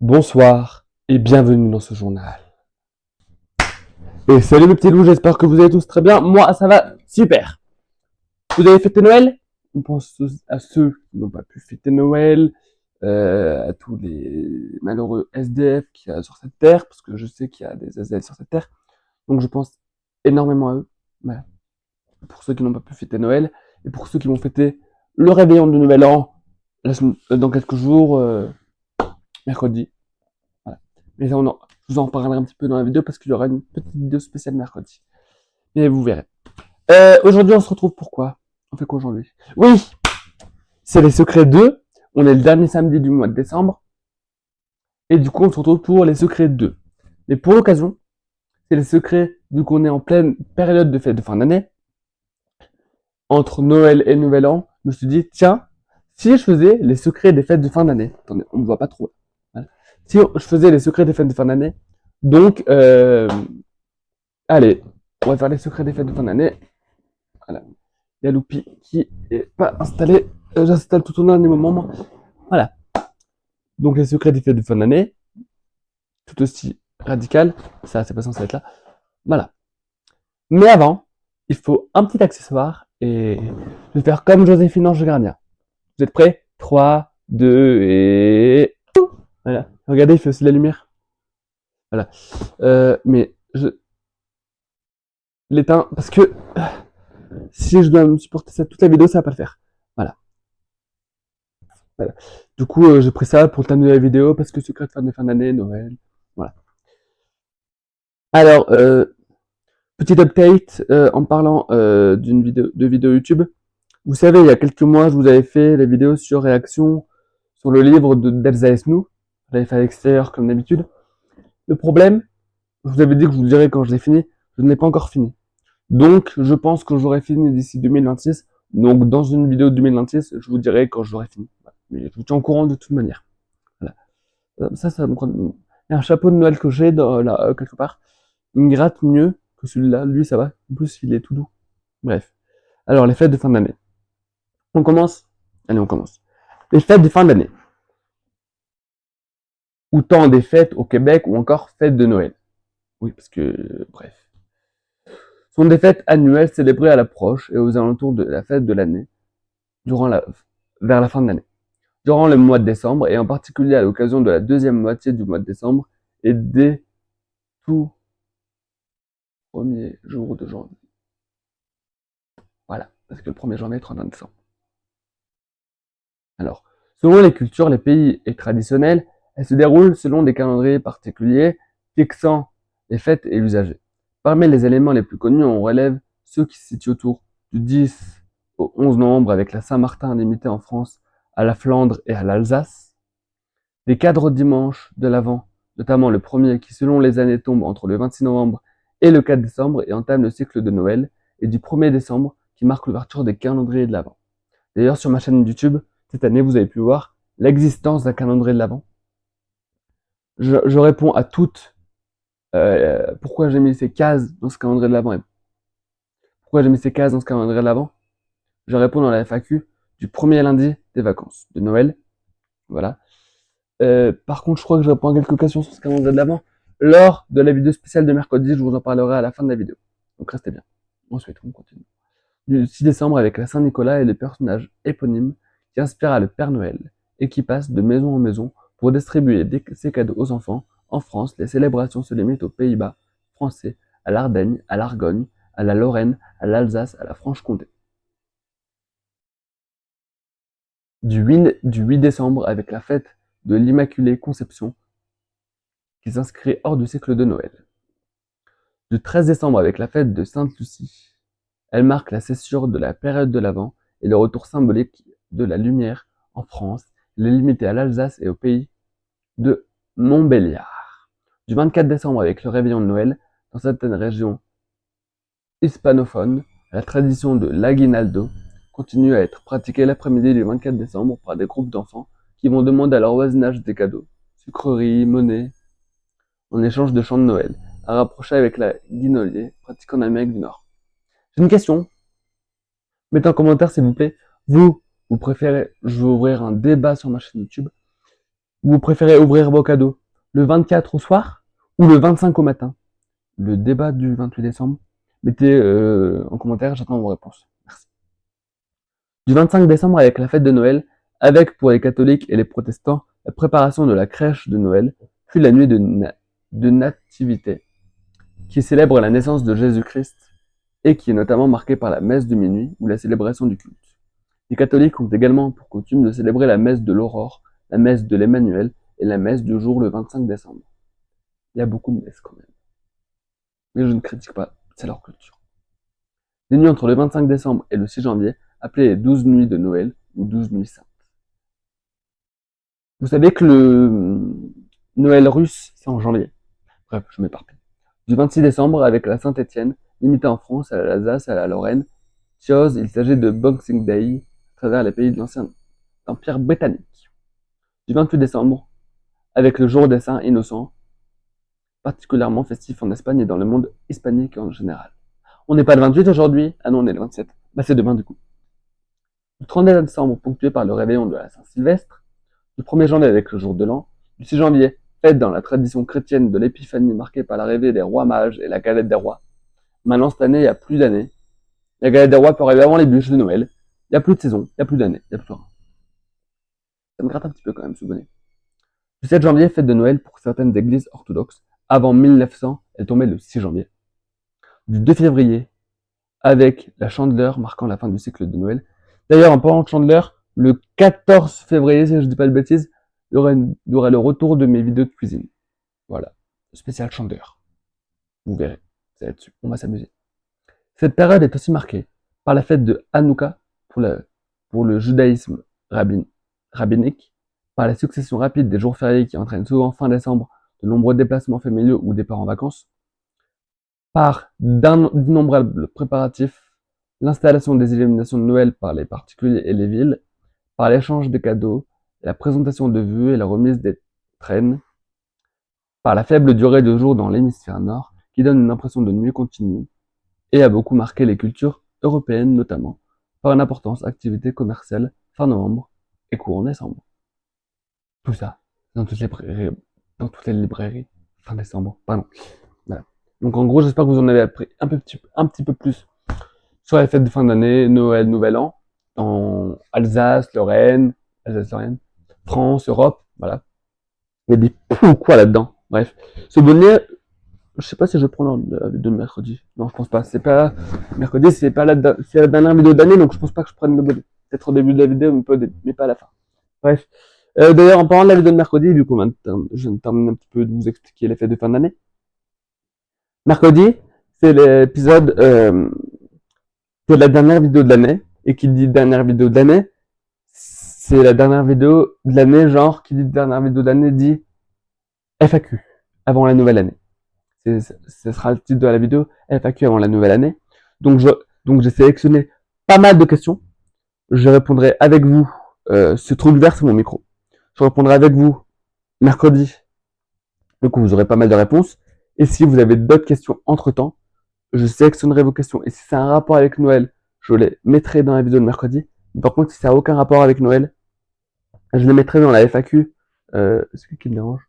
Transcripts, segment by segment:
Bonsoir et bienvenue dans ce journal. Et salut mes petits loups, j'espère que vous allez tous très bien. Moi, ça va super. Vous avez fêté Noël? On pense à ceux qui n'ont pas pu fêter Noël, à tous les malheureux SDF qu'il y a sur cette terre, parce que je sais qu'il y a des SDF sur cette terre. Donc je pense énormément à eux. Voilà. Pour ceux qui n'ont pas pu fêter Noël, et pour ceux qui vont fêter le réveillon du Nouvel An dans quelques jours, mercredi. Voilà. Mais ça, je vous en reparlerai un petit peu dans la vidéo parce qu'il y aura une petite vidéo spéciale mercredi. Et vous verrez. Aujourd'hui, on se retrouve pourquoi? On fait quoi aujourd'hui? Oui, c'est les secrets 2. On est le dernier samedi du mois de décembre. Et du coup, on se retrouve pour les secrets 2. Mais pour l'occasion, c'est les secrets, vu qu'on est en pleine période de fête de fin d'année, entre Noël et Nouvel An, je me suis dit, tiens, si je faisais les secrets des fêtes de fin d'année. Attendez, on ne me voit pas trop. Voilà. Si je faisais les secrets des fêtes de fin d'année, donc, allez, on va faire les secrets des fêtes de fin d'année. Voilà. Il y a Loupi qui est pas installé. J'installe tout au dernier moment. Voilà. Donc les secrets des fêtes de fin d'année, tout aussi radical. Ça, c'est pas censé être là. Voilà. Mais avant, il faut un petit accessoire et je vais faire comme Joséphine Ange Gardien. Vous êtes prêts? 3, 2 et... Voilà. Regardez, il fait aussi la lumière. Voilà. Mais je l'éteins parce que si je dois me supporter ça toute la vidéo, ça va pas le faire. Voilà. Voilà. Du coup, j'ai pris ça pour le thème de la vidéo parce que secret de fin d'année, Noël. Voilà. Alors, petit update en parlant d'une vidéo YouTube. Vous savez, il y a quelques mois, je vous avais fait la vidéo sur réaction sur le livre d'Elsa Esnou. Je l'avais fait à l'extérieur comme d'habitude. Le problème, je vous avais dit que je vous dirais quand je l'ai fini. Je ne l'ai pas encore fini. Donc, je pense que j'aurai fini d'ici 2026. Donc, dans une vidéo de 2026, je vous dirai quand j'aurai fini. Voilà. Mais je vous tiens au courant de toute manière. Voilà. Ça me prend... Il y a un chapeau de Noël que j'ai là, quelque part. Il me gratte mieux que celui-là. Lui, ça va. En plus, il est tout doux. Bref. Alors, les fêtes de fin d'année. On commence? Allez, on commence. Les fêtes de fin d'année. Ou temps des fêtes au Québec ou encore fêtes de Noël. Oui, parce que, bref. Sont des fêtes annuelles célébrées à l'approche et aux alentours de la fête de l'année, vers la fin de l'année. Durant le mois de décembre, et en particulier à l'occasion de la deuxième moitié du mois de décembre, et dès tout premier jour de janvier. Voilà, parce que le 1er janvier est 31 décembre. Alors, selon les cultures, les pays et traditionnels, elles se déroulent selon des calendriers particuliers, fixant les fêtes et l'usager. Parmi les éléments les plus connus, on relève ceux qui se situent autour du 10 au 11 novembre avec la Saint-Martin limitée en France à la Flandre et à l'Alsace, les 4 dimanches de l'Avent, notamment le premier qui selon les années tombe entre le 26 novembre et le 4 décembre et entame le cycle de Noël, et du 1er décembre qui marque l'ouverture des calendriers de l'Avent. D'ailleurs, sur ma chaîne YouTube, cette année, vous avez pu voir l'existence d'un calendrier de l'Avent. Je réponds à toutes pourquoi j'ai mis ces cases dans ce calendrier de l'Avent et pourquoi j'ai mis ces cases dans ce calendrier de l'Avent. Je réponds dans la FAQ du premier lundi des vacances de Noël. Voilà. Par contre, je crois que je réponds à quelques questions sur ce calendrier de l'Avent lors de la vidéo spéciale de mercredi. Je vous en parlerai à la fin de la vidéo. Donc restez bien. Ensuite, on continue. Du 6 décembre avec la Saint-Nicolas et les personnages éponymes qui inspira le Père Noël et qui passe de maison en maison pour distribuer ses cadeaux aux enfants. En France, les célébrations se limitent aux Pays-Bas français, à l'Ardenne, à l'Argonne, à la Lorraine, à l'Alsace, à la Franche-Comté. Du 8 décembre avec la fête de l'Immaculée Conception qui s'inscrit hors du cycle de Noël. Du 13 décembre avec la fête de Sainte-Lucie. Elle marque la césure de la période de l'Avent et le retour symbolique de la lumière en France. Elle est limitée à l'Alsace et au pays de Montbéliard. Du 24 décembre avec le réveillon de Noël, dans certaines régions hispanophones, la tradition de l'aguinaldo continue à être pratiquée l'après-midi du 24 décembre par des groupes d'enfants qui vont demander à leur voisinage des cadeaux, sucreries, monnaie, en échange de chants de Noël, à rapprocher avec la guinolier pratiquée en Amérique du Nord. J'ai une question. Mettez en commentaire s'il vous plaît. Vous préférez, je vais ouvrir un débat sur ma chaîne YouTube. Vous préférez ouvrir vos cadeaux le 24 au soir ou le 25 au matin? Le débat du 28 décembre. Mettez en commentaire, j'attends vos réponses. Merci. Du 25 décembre avec la fête de Noël, avec pour les catholiques et les protestants la préparation de la crèche de Noël, puis la nuit de nativité, qui célèbre la naissance de Jésus-Christ et qui est notamment marquée par la messe de minuit ou la célébration du culte. Les catholiques ont également pour coutume de célébrer la messe de l'aurore, la messe de l'Emmanuel et la messe du jour le 25 décembre. Il y a beaucoup de messes quand même. Mais je ne critique pas, c'est leur culture. Les nuits entre le 25 décembre et le 6 janvier, appelées les 12 nuits de Noël ou 12 nuits saintes. Vous savez que le Noël russe, c'est en janvier. Bref, je m'éparpille. Du 26 décembre avec la Saint-Étienne, limitée en France, à l'Alsace, à la Lorraine. Chose, il s'agit de Boxing Day, à travers les pays de l'ancien empire britannique. Du 28 décembre, avec le jour des saints innocents, particulièrement festif en Espagne et dans le monde hispanique en général. On n'est pas le 28 aujourd'hui, ah non, on est le 27. Bah c'est demain du coup. Le 31 décembre, ponctué par le réveillon de la Saint-Sylvestre. Le 1er janvier avec le jour de l'an. Le 6 janvier, fête dans la tradition chrétienne de l'épiphanie marquée par l'arrivée des rois mages et la galette des rois. Maintenant, cette année, il n'y a plus d'année. La galette des rois peut arriver avant les bûches de Noël. Il n'y a plus de saison, il n'y a plus d'année, il n'y a plus rien. Ça me gratte un petit peu quand même ce bonnet. Le 7 janvier, fête de Noël pour certaines églises orthodoxes. Avant 1900, elle tombait le 6 janvier. Du 2 février, avec la Chandeleur marquant la fin du cycle de Noël. D'ailleurs, en parlant de Chandeleur, le 14 février, si je ne dis pas de bêtises, il y aura le retour de mes vidéos de cuisine. Voilà, spécial Chandeleur. Vous verrez, ça va être super. On va s'amuser. Cette période est aussi marquée par la fête de Hanouka pour le judaïsme rabbinique, par la succession rapide des jours fériés qui entraînent souvent fin décembre de nombreux déplacements familiaux ou départs en vacances, par d'innombrables préparatifs, l'installation des illuminations de Noël par les particuliers et les villes, par l'échange de cadeaux, la présentation de vœux et la remise des traînes, par la faible durée de jour dans l'hémisphère nord, qui donne une impression de nuit continue, et a beaucoup marqué les cultures européennes notamment, par une importante activité commerciale fin novembre et courant décembre. Tout ça, dans toutes les librairies, fin décembre, pardon. Voilà. Donc en gros, j'espère que vous en avez appris un petit peu plus sur les fêtes de fin d'année, Noël, Nouvel An, en Alsace, Lorraine, France, Europe, voilà. Il y a des quoi là-dedans. Bref. Ce bonnet, je sais pas si je prends la vidéo de mercredi. Non, je pense pas. C'est pas, mercredi, c'est la dernière vidéo d'année, donc je pense pas que je prenne le bonnet. Peut-être au début de la vidéo, mais pas à la fin. Bref. D'ailleurs, en parlant de la vidéo de mercredi, vu qu'on je termine un petit peu de vous expliquer les fêtes de fin d'année. Mercredi, c'est l'épisode de la dernière vidéo de l'année. Et qui dit dernière vidéo de l'année, c'est la dernière vidéo de l'année, genre, qui dit dernière vidéo de l'année dit FAQ, avant la nouvelle année. Ce sera le titre de la vidéo, FAQ avant la nouvelle année. Donc j'ai sélectionné pas mal de questions. Je répondrai avec vous, ce truc vert c'est mon micro. Je répondrai avec vous mercredi. Donc vous aurez pas mal de réponses. Et si vous avez d'autres questions entre temps, je sélectionnerai vos questions. Et si c'est un rapport avec Noël, je les mettrai dans la vidéo de mercredi. Par contre, si ça n'a aucun rapport avec Noël, je les mettrai dans la FAQ. C'est ce qui me dérange.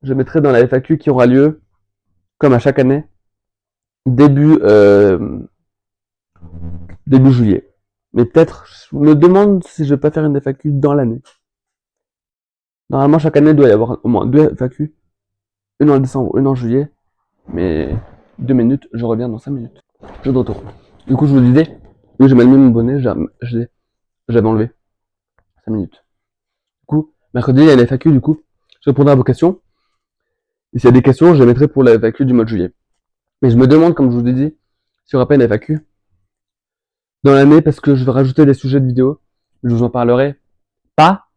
Je mettrai dans la FAQ qui aura lieu, comme à chaque année, début juillet. Mais peut-être, je me demande si je vais pas faire une FAQ dans l'année. Normalement, chaque année, il doit y avoir au moins 2 FAQ. Une en décembre, une en juillet. Mais 2 minutes, je reviens dans 5 minutes. Je suis de retour. Du coup, je vous disais, oui, j'ai mal mis mon bonnet, j'avais enlevé. 5 minutes. Du coup, mercredi, il y a la FAQ, du coup, je répondrai à vos questions. Et s'il y a des questions, je les mettrai pour la FAQ du mois de juillet. Mais je me demande, comme je vous ai dit, s'il n'y aura pas une FAQ dans l'année parce que je vais rajouter des sujets de vidéo. Je vous en parlerai pas.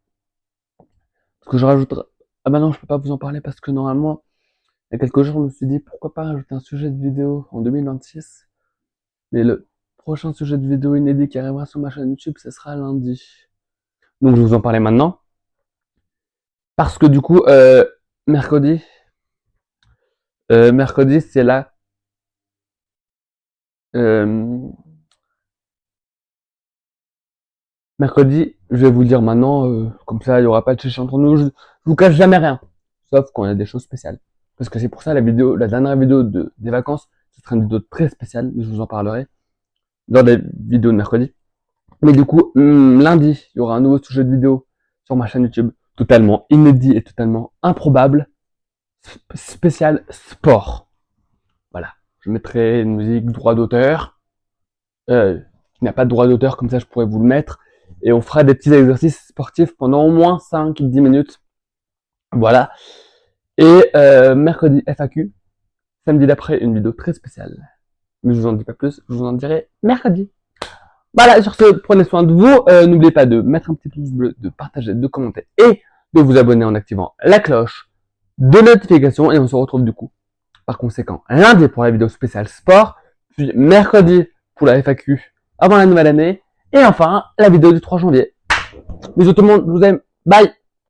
Parce que je rajouterai. Ah bah non, je peux pas vous en parler parce que normalement, il y a quelques jours, je me suis dit pourquoi pas rajouter un sujet de vidéo en 2026. Mais le prochain sujet de vidéo inédit qui arrivera sur ma chaîne YouTube, ce sera lundi. Donc je vais vous en parler maintenant. Parce que du coup, mercredi, c'est là. Mercredi, je vais vous le dire maintenant, comme ça il n'y aura pas de chichi entre nous, je vous cache jamais rien, sauf quand il y a des choses spéciales. Parce que c'est pour ça la dernière vidéo des vacances, ce sera une vidéo très spéciale, mais je vous en parlerai dans les vidéos de mercredi. Mais du coup, lundi, il y aura un nouveau sujet de vidéo sur ma chaîne YouTube, totalement inédit et totalement improbable, spécial sport. Voilà, je mettrai une musique droit d'auteur, qui n'a pas de droit d'auteur, comme ça je pourrais vous le mettre, et on fera des petits exercices sportifs pendant au moins 5-10 minutes. Voilà. Et mercredi FAQ, samedi d'après une vidéo très spéciale. Mais je vous en dis pas plus, je vous en dirai mercredi. Voilà, sur ce, prenez soin de vous. N'oubliez pas de mettre un petit pouce bleu, de partager, de commenter et de vous abonner en activant la cloche de notification. Et on se retrouve du coup, par conséquent, lundi pour la vidéo spéciale sport, puis mercredi pour la FAQ avant la nouvelle année, et enfin la vidéo du 3 janvier. Bisous tout le monde, je vous aime, bye!